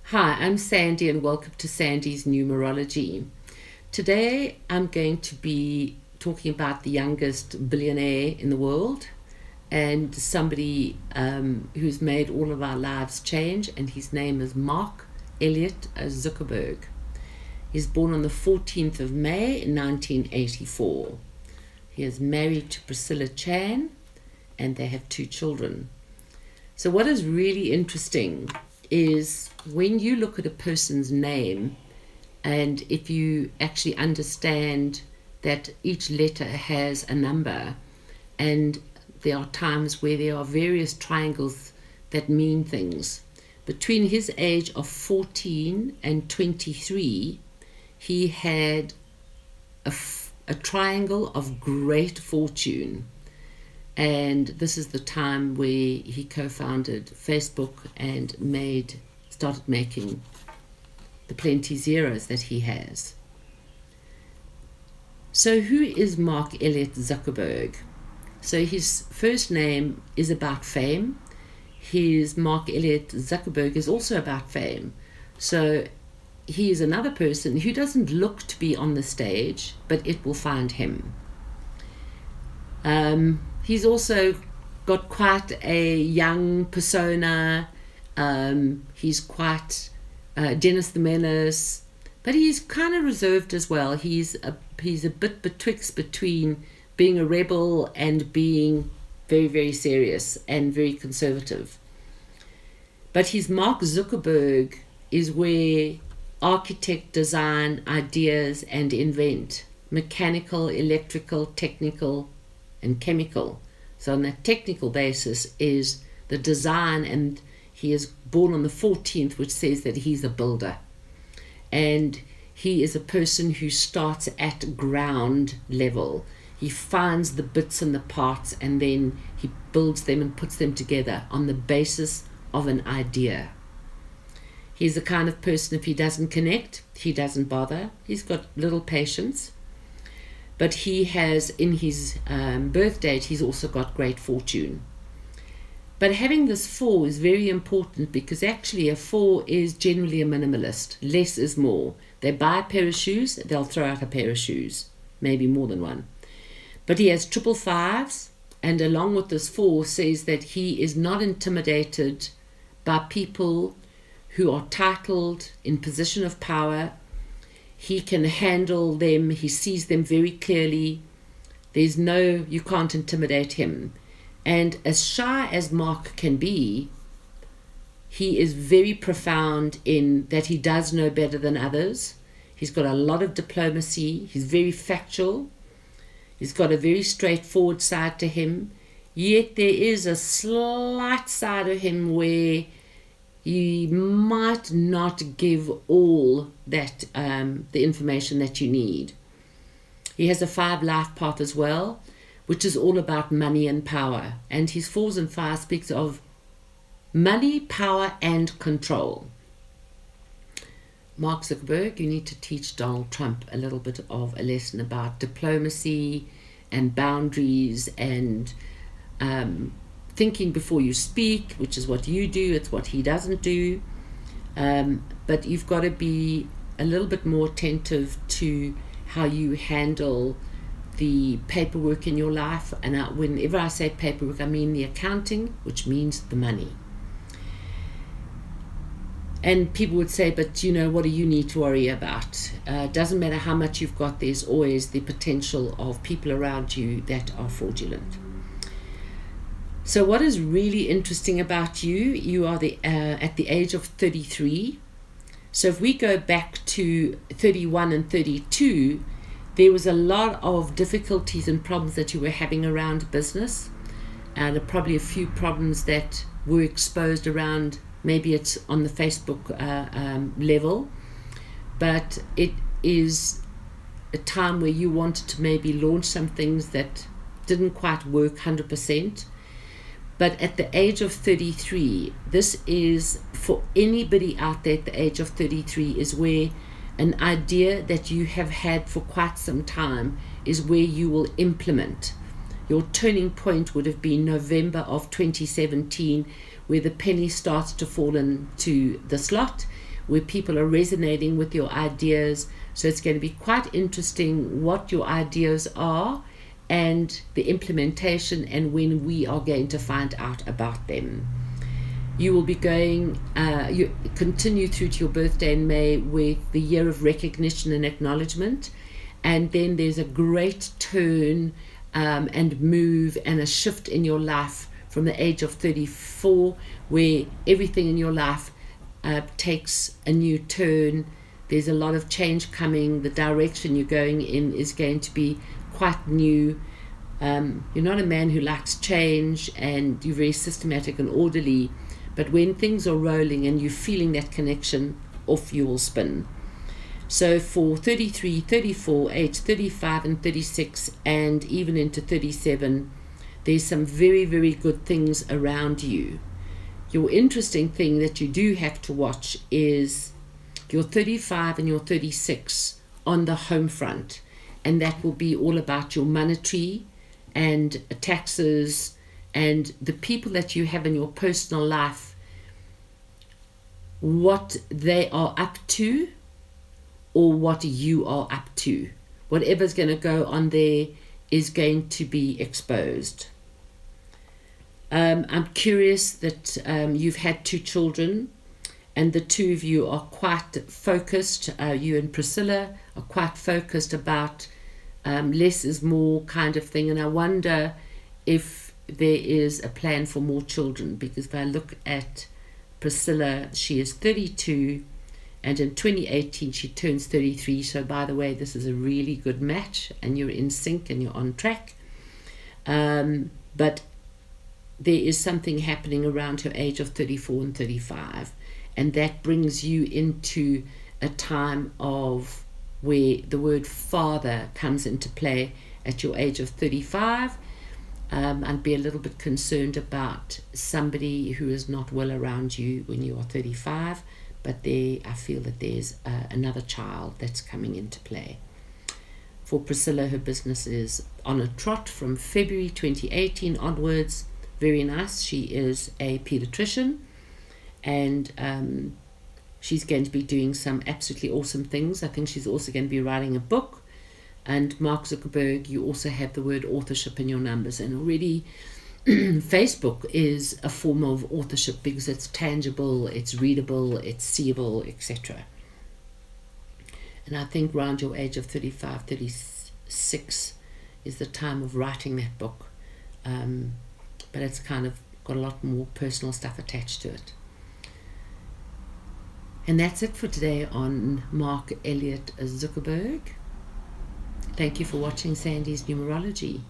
Hi, I'm Sandy and welcome to Sandy's Numerology. Today I'm going to be talking about the youngest billionaire in the world and somebody who's made all of our lives change, and his name is Mark Elliott Zuckerberg. He's born on the 14th of May in 1984. He is married to Priscilla Chan and they have 2 children. So what is really interesting is when you look at a person's name, and if you actually understand that each letter has a number, and there are times where there are various triangles that mean things. Between his age of 14 and 23, he had a triangle of great fortune. And this is the time where he co-founded Facebook and started making the plenty zeros that he has. So who is Mark Elliott Zuckerberg? So his first name is about fame. His Mark Elliott Zuckerberg is also about fame. So he is another person who doesn't look to be on the stage, but it will find him. He's also got quite a young persona. He's quite Dennis the Menace, but he's kind of reserved as well. He's a bit betwixt between being a rebel and being very, very serious and very conservative. But his Mark Zuckerberg is where architect, design, ideas, and invent. Mechanical, electrical, technical, and chemical. So on that technical basis is the design, and he is born on the 14th, which says that he's a builder. And he is a person who starts at ground level. He finds the bits and the parts, and then he builds them and puts them together on the basis of an idea. He's the kind of person, if he doesn't connect, he doesn't bother. He's got little patience. But he has, in his birth date, he's also got great fortune. But having this 4 is very important, because actually a 4 is generally a minimalist. Less is more. They buy a pair of shoes, they'll throw out a pair of shoes, maybe more than one. But he has 555s, and along with this 4 says that he is not intimidated by people who are titled, in position of power. He can handle them. He sees them very clearly. You can't intimidate him. And as shy as Mark can be, he is very profound in that he does know better than others. He's got a lot of diplomacy. He's very factual. He's got a very straightforward side to him. Yet there is a slight side of him where he might not give all that the information that you need. He has a 5 life path as well, which is all about money and power. And his 4s and 5s speaks of money, power, and control. Mark Zuckerberg, you need to teach Donald Trump a little bit of a lesson about diplomacy and boundaries and thinking before you speak, which is what you do. It's what he doesn't do. But you've got to be a little bit more attentive to how you handle the paperwork in your life. And whenever I say paperwork, I mean the accounting, which means the money. And people would say, but what do you need to worry about? Doesn't matter how much you've got, there's always the potential of people around you that are fraudulent. So what is really interesting about you are at the age of 33. So if we go back to 31 and 32, there was a lot of difficulties and problems that you were having around business, and probably a few problems that were exposed around, maybe it's on the Facebook level, but it is a time where you wanted to maybe launch some things that didn't quite work 100%. But at the age of 33, this is for anybody out there at the age of 33, is where an idea that you have had for quite some time is where you will implement. Your turning point would have been November of 2017, where the penny starts to fall into the slot, where people are resonating with your ideas. So it's going to be quite interesting what your ideas are and the implementation and when we are going to find out about them. You will be going, you continue through to your birthday in May with the year of recognition and acknowledgement. And then there's a great turn and move and a shift in your life from the age of 34, where everything in your life takes a new turn. There's a lot of change coming. The direction you're going in is going to be quite new. You're not a man who likes change, and you're very systematic and orderly. But when things are rolling and you're feeling that connection, off you will spin. So for 33, 34, age 35 and 36, and even into 37, there's some very, very good things around you. Your interesting thing that you do have to watch is your 35 and your 36 on the home front. And that will be all about your monetary and taxes and the people that you have in your personal life, what they are up to or what you are up to. Whatever's going to go on there is going to be exposed. I'm curious that you've had 2 children and the 2 of you are quite focused. You and Priscilla are quite focused about less is more kind of thing. And I wonder if there is a plan for more children, because if I look at Priscilla, she is 32 and in 2018 she turns 33. So by the way, this is a really good match and you're in sync and you're on track. But there is something happening around her age of 34 and 35, and that brings you into a time of where the word father comes into play at your age of 35. I'd be a little bit concerned about somebody who is not well around you when you are 35, but I feel that there's another child that's coming into play. For Priscilla, her business is on a trot from February 2018 onwards. Very nice. She is a pediatrician, and she's going to be doing some absolutely awesome things. I think she's also going to be writing a book. And Mark Zuckerberg, you also have the word authorship in your numbers. And already Facebook is a form of authorship because it's tangible, it's readable, it's seeable, etc. And I think around your age of 35, 36 is the time of writing that book. But it's kind of got a lot more personal stuff attached to it. And that's it for today on Mark Elliott Zuckerberg. Thank you for watching Sandy's Numerology.